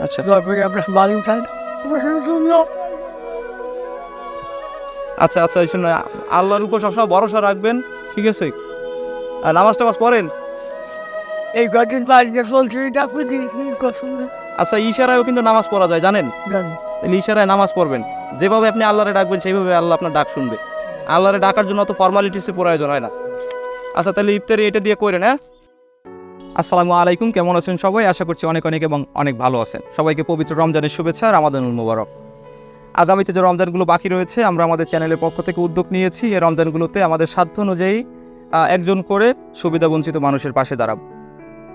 আচ্ছা আপনার বাড়ি উঠান। আচ্ছা আচ্ছা, এই শুনুন, আল্লাহর উপর সবসময় ভরসা রাখবেন, ঠিক আছে? আর নামাজ টামাজ পড়েন? এই কদিন বাড়িতে চলছে এটা বুঝি আচ্ছা, ইশারায়ও কিন্তু নামাজ পড়া যায়, জানেন? জানি। তাহলে ইশারায় নামাজ পড়বেন, যেভাবে আপনি আল্লাহরে ডাকবেন সেইভাবে আল্লাহ আপনার ডাক শুনবে। আল্লাহরে ডাকার জন্য অত ফর্মালিটিসে প্রয়োজন হয় না। আচ্ছা, তাহলে ইফতারি এটা দিয়ে করেন, হ্যাঁ? আসসালামু আলাইকুম, কেমন আছেন সবাই? আশা করছি অনেক অনেক এবং অনেক ভালো আছেন। সবাইকে পবিত্র রমজানের শুভেচ্ছা, রামাদানুল মুবারক। আগামীতে যে রমজানগুলো বাকি রয়েছে, আমরা আমাদের চ্যানেলের পক্ষ থেকে উদ্যোগ নিয়েছি এই রমজানগুলোতে আমাদের সাধ্য অনুযায়ী একজন করে সুবিধাবঞ্চিত মানুষের পাশে দাঁড়াবো।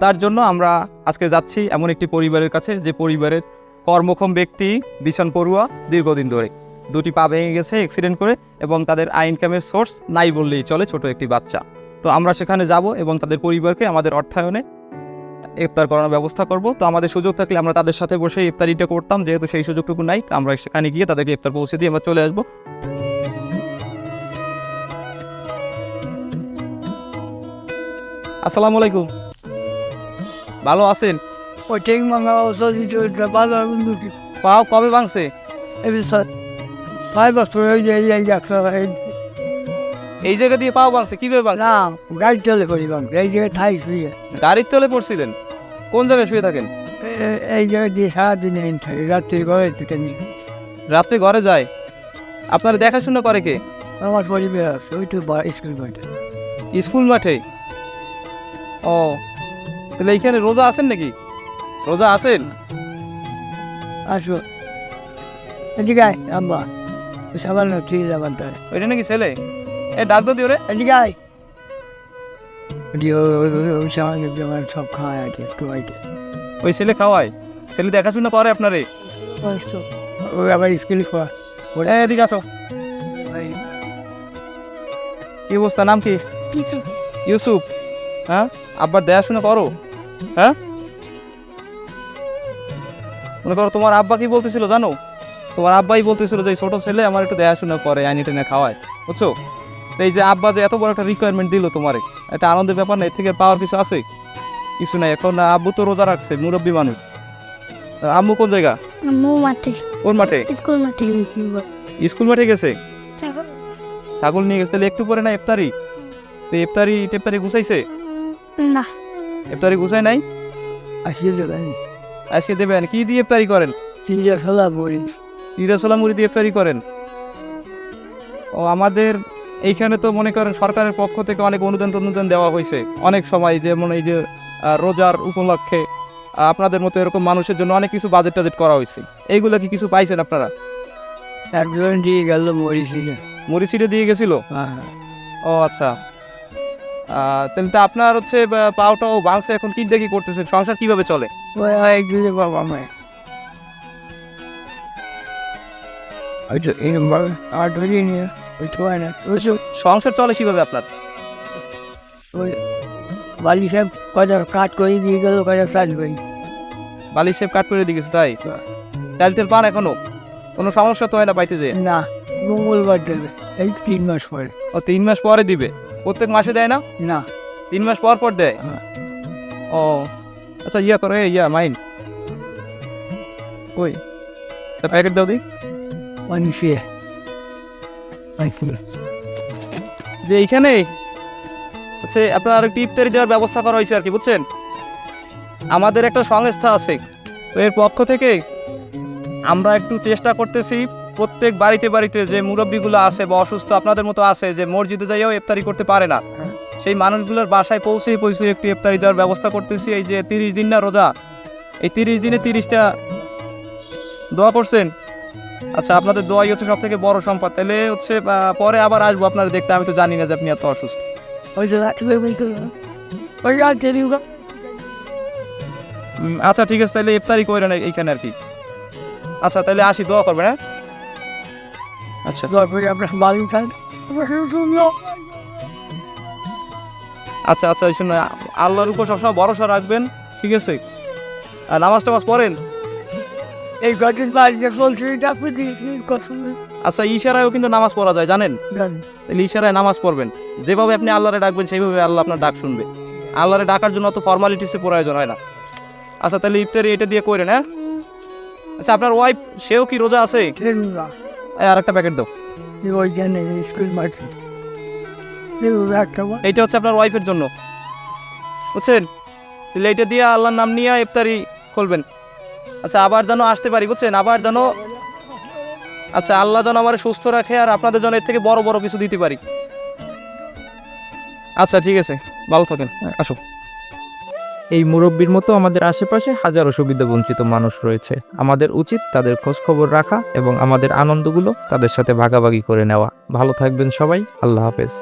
তার জন্য আমরা আজকে যাচ্ছি এমন একটি পরিবারের কাছে, যে পরিবারের কর্মক্ষম ব্যক্তি বিছান পড়ুয়া দীর্ঘদিন ধরে, দুটি পা ভেঙে গেছে অ্যাক্সিডেন্ট করে, এবং তাদের ইনকামের সোর্স নাই বললেই চলে, ছোট একটি বাচ্চা। তো আমরা সেখানে যাব এবং তাদের পরিবারকে আমাদের অর্থায়নে ইফতার করানোর ব্যবস্থা করব। তো আমাদের সুযোগ থাকলে আমরা তাদের সাথে বসে ইফতারিটা করতাম, যেহেতু সেই সুযোগটুকু নাই, তো আমরা সেখানে গিয়ে তাদেরকে ইফতার পৌঁছে দিয়ে আমরা চলে আসবো। আসসালামু আলাইকুম, ভালো আছেন? ওই ঠিক মাঙ্গা অবস্থা দিতে ভালো দুটি পাও কবে ভাঙছে? এই 6 বছর হয়ে যায় এই একটা এই জায়গা দিয়ে পাও ভাঙছে? কিভাবে ভাঙছে? না গাড়ি চলে করি বাং এই জায়গায় ঠাই শুয়ে গাড়ির তলে পড়ছিলেন? কোন জায়গায় শুয়ে থাকেন? এই জায়গায় দিয়ে সারাদিন এই থাকে, রাত্রি ঘরে থেকে নিয়ে রাত্রে ঘরে যায়? আপনার দেখাশোনা করে কে? আমার পরিবার আছে ওই তো স্কুল বাড়িতে। স্কুল মাঠে? ও, তাহলে এইখানে রোজা আছেন নাকি? রোজা আছেন? আসো এদিকে আয় আম্মা সাবান ঠিক যাবার তাই ওইটা নাকি ছেলে? এ ডাক দিও রে। এদিকে আয় সাবান সব খাওয়ায় আছে একটু আইটে ওই ছেলে খাওয়ায়? ছেলে দেখাশোনা করে আপনারে? ওই আবার স্কুল খাওয়া এদিকে আসো। কি অবস্থা, নাম কি? কিছু ইউসুফ। হ্যাঁ, আব্বার দেখাশোনা করো? হ্যাঁ, মনে করো তোমার আব্বা কি বলতেছিল জানো? তোমার আব্বাই বলতেছিল যে ছোট ছেলে আমার একটু দেখাশোনা করে, আইনি টেনে খাওয়ায়, বুঝছো? তো এই যে আব্বা যে এত বড় একটা রিকোয়ারমেন্ট দিল তোমারে, একটা আনন্দের ব্যাপার না? এর থেকে পাওয়ার কিছু আছে? কিছু নাই। এখন আব্বু তো রোজা রাখছে, মুরব্বী মানুষ। আম্মু কোন জায়গা? মাঠে, কোন মাঠে? স্কুল মাঠে। স্কুল মাঠে গেছে? ছাগল নিয়ে গেছে? তাহলে একটু পরে না ইফতারি? তো ইফতারি গুছাইছে? না, ইফতারি গুছাই নাই? আসলে দেবেন আজকে দেবেন? কি দিয়ে ইফতারি করেন? চিড়িয়া খেলা বলি তিরাসলা মুড়ি দিয়ে ইফতারি করেন? ও, আমাদের এইখানে তো মনে করেন সরকারের পক্ষ থেকে অনেক অনুদান দেওয়া হয়েছে অনেক সময়, যেমন এই যে রোজার উপলক্ষে আপনাদের মতো এরকম মানুষের জন্য অনেক কিছু বাজেট টাজেট করা হয়েছে। এইগুলো কি কিছু পাইছেন আপনারা? একজন দিয়ে গেল মরিচিড়ে মুড়ি ছিটে দিয়ে গেছিল? ও আচ্ছা। তাহলে তো আপনার হচ্ছে পাওটাও ভাঙছে, এখন কি দেখি করতেছেন? সংসার কিভাবে চলে? ওই একদিকে বাবা মায় ওই তো এরকমভাবে আর ধরিয়ে নিয়ে ওই তো হয় না ওই তো সংসার চলে কিভাবে আপনার? ওই বালি সাহেব কয়টা কাট করে দিয়ে গেল কয়টা চাল ভাই বালি শেপ কাট করে দিয়ে গেছে, তাই? চাল তেল পান এখনো? কোনো সমস্যা তো হয় না পাইতে যে? না মঙ্গলবার দেবে এই 3 মাস পরে। ও, 3 মাস পরে দিবে? প্রত্যেক মাসে দেয় না? না 3 মাস পর পর দেয়? হ্যাঁ। ও আচ্ছা, ইয়া করে মাইন কই প্যাকেট দাও দি। মানুষে যে এইখানে হচ্ছে আপনার একটি ইফতারি দেওয়ার ব্যবস্থা করা হয়েছে আর কি, বুঝছেন? আমাদের একটা সংস্থা আছে, তো এর পক্ষ থেকে আমরা একটু চেষ্টা করতেছি প্রত্যেক বাড়িতে বাড়িতে যে মুরব্বীগুলো আছে বা অসুস্থ আপনাদের মতো আছে, যে মসজিদে যাইও ইফতারি করতে পারে না, সেই মানুষগুলোর বাসায় পৌঁছে একটু ইফতারি দেওয়ার ব্যবস্থা করতেছি। এই যে 30 দিন না রোজা, এই 30 দিনে 30টা দোয়া করছেন। আচ্ছা, আপনাদের দোয়াই হচ্ছে সব থেকে বড় সম্পদ। তাহলে হচ্ছে পরে আবার আসবো আপনারা দেখতে, আমি তো জানি না যে আপনি এত অসুস্থ। ওই যে ওই রাত্রে আচ্ছা ঠিক আছে, তাহলে ইফতারি করেন এইখানে আর কি। আচ্ছা তাহলে আসি, দোয়া করবেন, হ্যাঁ? আচ্ছা আপনার বাড়ি উঠান। আচ্ছা আচ্ছা, শুনুন, আল্লাহর উপর সবসময় ভরসা রাখবেন, ঠিক আছে? আর নামাজ টামাজ পড়েন? এই কদিন বাড়িতে চলছে এটা বুঝি আচ্ছা, ইশারায়ও কিন্তু নামাজ পড়া যায়, জানেন? জানি। তাহলে ইশারায় নামাজ পড়বেন, যেভাবে আপনি আল্লাহরে ডাকবেন সেইভাবে আল্লাহ আপনার ডাক শুনবে। আল্লাহরে ডাকার জন্য অত ফর্মালিটিসে প্রয়োজন হয় না। আচ্ছা, তাহলে ইফতারি এটা দিয়ে করেন, হ্যাঁ? আচ্ছা আপনার ওয়াইফ সেও কি রোজা আছে? আর একটা প্যাকেট দাও। ওই জানে স্কুল মাঠে একটা এইটা হচ্ছে আপনার ওয়াইফের জন্য, বুঝছেন? তাহলে এইটা দিয়ে আল্লাহর নাম নিয়ে ইফতারি খুলবেন। আচ্ছা আবার যেন আসতে পারি, বুঝছেন? আবার যেন, আচ্ছা আল্লাহ যেন আমার সুস্থ রাখে আর আপনাদের জন্য এর থেকে বড় বড় কিছু দিতে পারি। আচ্ছা ঠিক আছে, ভালো থাকেন, আসো। এই মুরব্বির মতো আমাদের আশেপাশে হাজারো সুবিধা বঞ্চিত মানুষ রয়েছে। আমাদের উচিত তাদের খোঁজ খবর রাখা এবং আমাদের আনন্দগুলো তাদের সাথে ভাগাভাগি করে নেওয়া। ভালো থাকবেন সবাই, আল্লাহ হাফেজ।